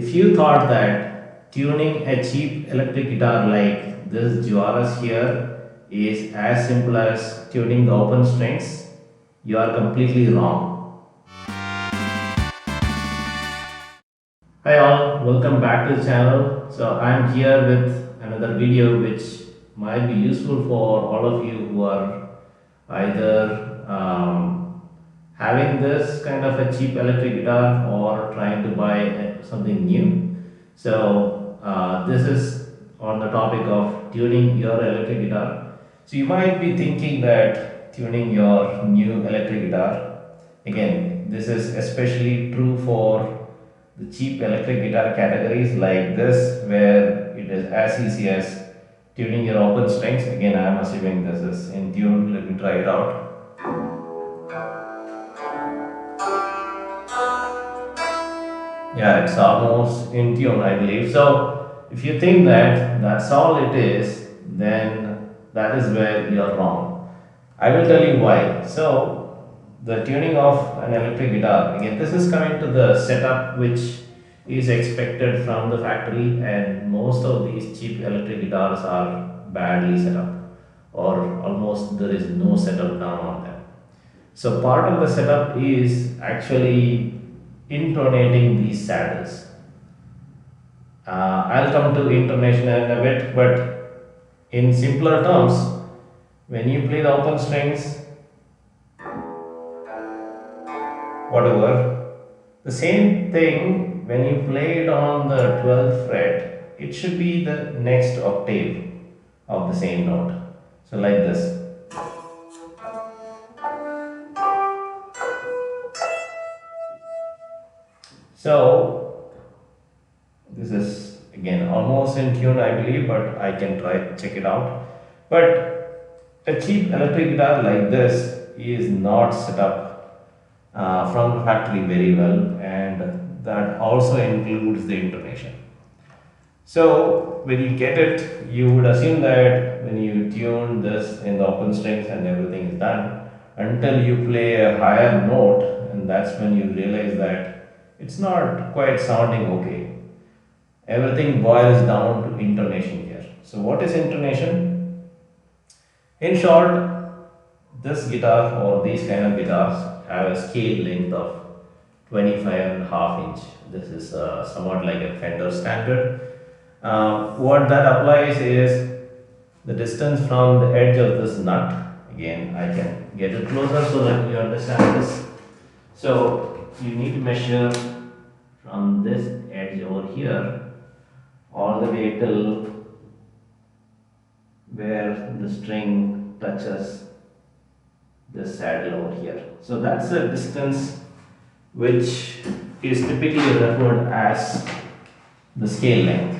If you thought that tuning a cheap electric guitar like this Juarez here is as simple as tuning the open strings, you are completely wrong. Hi all, welcome back to the channel. So I'm here with another video which might be useful for all of you who are either having this kind of a cheap electric guitar or trying to buy something new. So this is on the topic of tuning your electric guitar. So you might be thinking that tuning your new electric guitar, again, this is especially true for the cheap electric guitar categories like this, where it is as easy as tuning your open strings. Again, I am assuming this is in tune. Let me try it out. Yeah, it's almost in tune, I believe. So if you think that that's all it is, then that is where you are wrong. I will tell you why. So the tuning of an electric guitar, again, this is coming to the setup which is expected from the factory, and most of these cheap electric guitars are badly set up, or almost there is no setup done on them. So part of the setup is actually intonating these saddles. I'll come to intonation in a bit, but in simpler terms, when you play the open strings, whatever, the same thing when you play it on the 12th fret, it should be the next octave of the same note. So like this. So this is again almost in tune, I believe, but I can try check it out. But a cheap electric guitar like this is not set up from the factory very well, and that also includes the intonation. So when you get it, you would assume that when you tune this in the open strings and everything is done, until you play a higher note, and that's when you realize that it's not quite sounding okay. Everything boils down to intonation here. So what is intonation? In short, this guitar or these kind of guitars have a scale length of 25.5 inch. This is somewhat like a Fender standard. What that applies is the distance from the edge of this nut. Again, I can get it closer so that you understand this. So you need to measure from this edge over here all the way till where the string touches this saddle over here. So that's a distance which is typically referred as the scale length.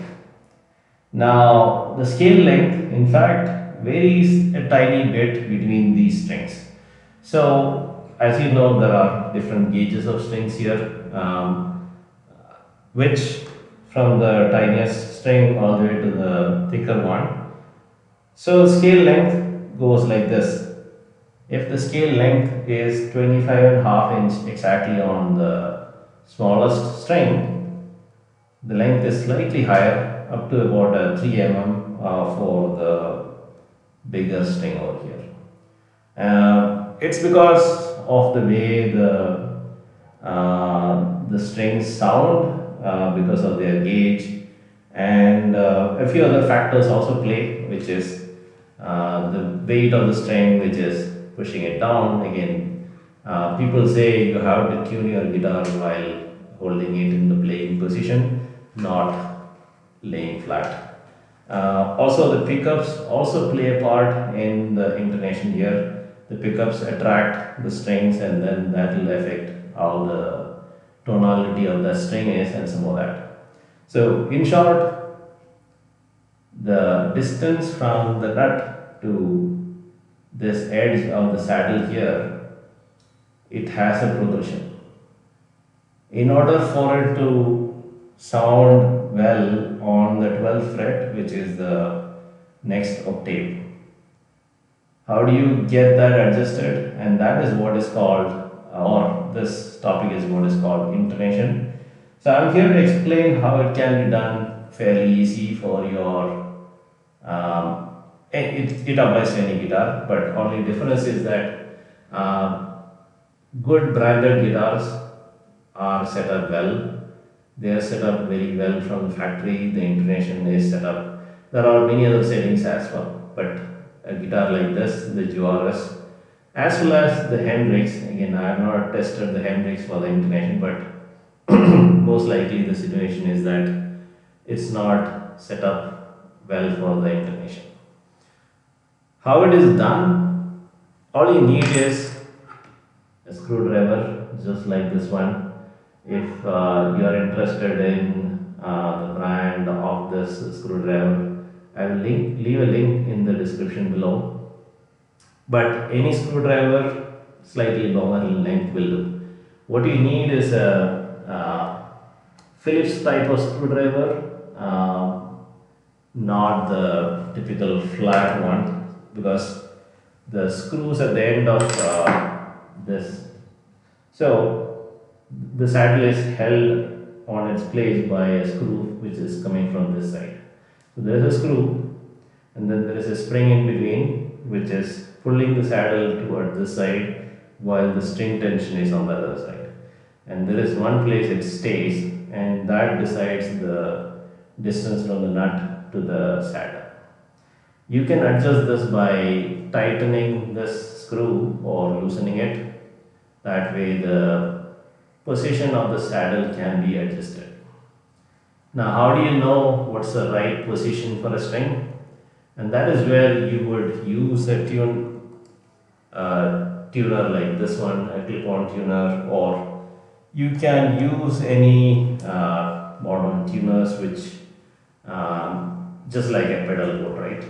Now the scale length in fact varies a tiny bit between these strings. So as you know, there are different gauges of strings here, which from the tiniest string all the way to the thicker one. So scale length goes like this. If the scale length is 25.5 inch exactly on the smallest string, the length is slightly higher, up to about 3 mm for the bigger string over here. It's because of the way the strings sound, because of their gauge, and a few other factors also play, which is the weight of the string, which is pushing it down. Again, people say you have to tune your guitar while holding it in the playing position, not laying flat. Also, the pickups also play a part in the intonation here. The pickups attract the strings, and then that will affect how the tonality of the string is and some of that. So in short, the distance from the nut to this edge of the saddle here, it has a progression. In order for it to sound well on the 12th fret, which is the next octave, how do you get that adjusted? And that is what is called, or this topic is what is called intonation. So I'm here to explain how it can be done fairly easy for your. It applies to any guitar, but only difference is that good branded guitars are set up well. They are set up very well from the factory. The intonation is set up. There are many other settings as well, but a guitar like this, the Juarez, as well as the Hendrix. Again, I have not tested the Hendrix for the intonation, but most likely the situation is that it's not set up well for the intonation. How it is done? All you need is a screwdriver, just like this one. If you are interested in the brand of this screwdriver, I will leave a link in the description below. But any screwdriver slightly longer length will do. What you need is a Phillips type of screwdriver, not the typical flat one, because the screws at the end of this. So the saddle is held on its place by a screw which is coming from this side. So there is a screw, and then there is a spring in between which is pulling the saddle toward this side while the string tension is on the other side. And there is one place it stays, and that decides the distance from the nut to the saddle. You can adjust this by tightening this screw or loosening it. That way, the position of the saddle can be adjusted. Now, how do you know what's the right position for a string? And that is where you would use a tuner like this one, a clip-on tuner, or you can use any modern tuners which just like a pedal board, right?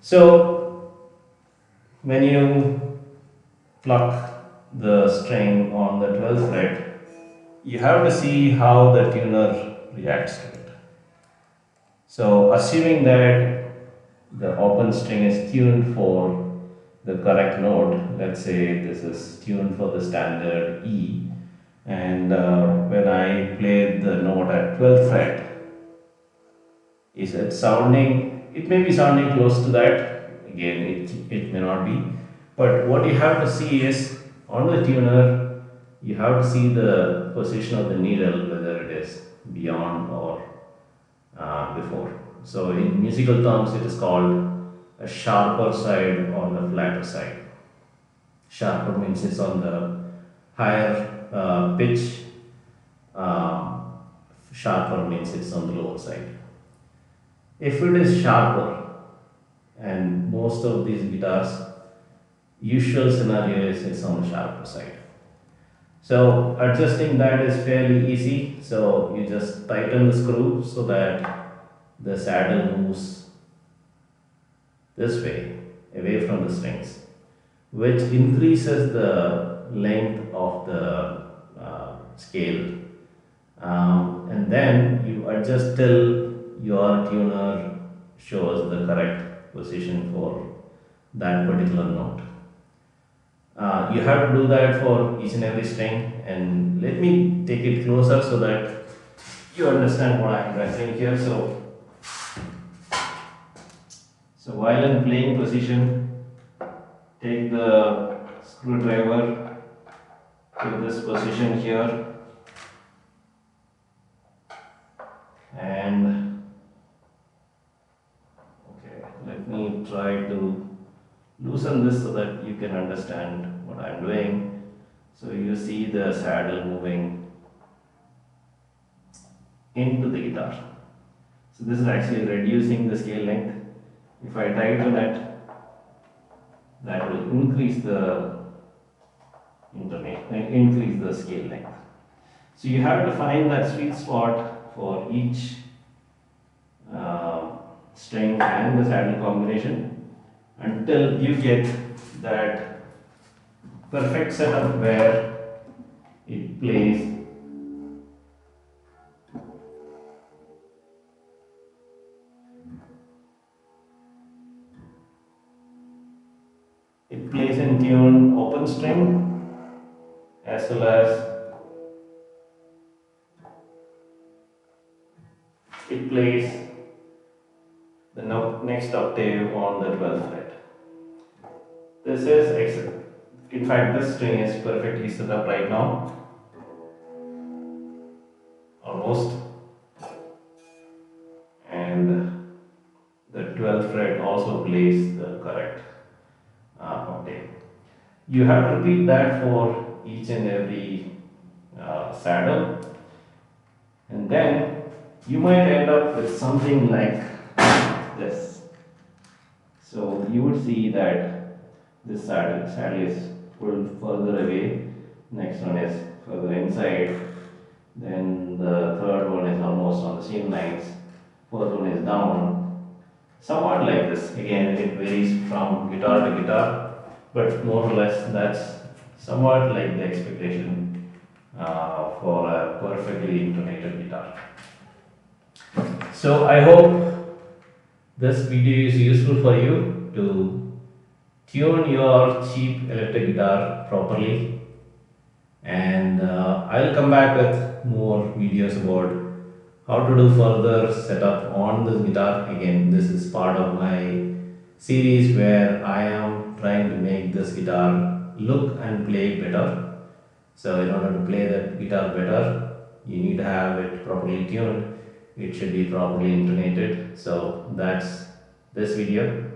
So when you pluck the string on the 12th fret, you have to see how the tuner reacts to it. So assuming that the open string is tuned for the correct note, let's say this is tuned for the standard E, and when I play the note at 12th fret, is it sounding, it may be sounding close to that, again it may not be, but what you have to see is on the tuner, you have to see the position of the needle, whether it is beyond or before. So in musical terms, it is called a sharper side or the flatter side. Sharper means it's on the higher pitch, sharper means it's on the lower side. If it is sharper, and most of these guitars, usual scenario is it's on the sharper side. So adjusting that is fairly easy. So you just tighten the screw so that the saddle moves this way, away from the strings, which increases the length of the scale. And then you adjust till your tuner shows the correct position for that particular note. You have to do that for each and every string, and let me take it closer so that you understand what I am referring here. So while in playing position, take the screwdriver to this position here, and okay, let me try to loosen this so that you can understand what I am doing. So you see the saddle moving into the guitar. So this is actually reducing the scale length. If I tighten it, that will increase the increase the scale length. So you have to find that sweet spot for each string and the saddle combination until you get that perfect setup where it plays in tune open string as well as it plays the next octave on the 12th fret. This is in fact this string is perfectly set up right now, almost, and the 12th fret also plays the correct octave. You have to repeat that for each and every saddle, and then you might end up with something like this. So you would see that this saddle is pulled further away, next one is further inside, then the third one is almost on the same lines, fourth one is down, somewhat like this. Again, it varies from guitar to guitar, but more or less that's somewhat like the expectation for a perfectly intonated guitar. So I hope this video is useful for you to tune your cheap electric guitar properly, and I'll come back with more videos about how to do further setup on this guitar. Again, this is part of my series where I am trying to make this guitar look and play better. So in order to play that guitar better, you need to have it properly tuned. It should be properly intonated. So that's this video.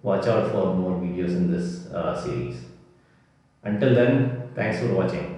Watch out for more videos in this series. Until then, thanks for watching.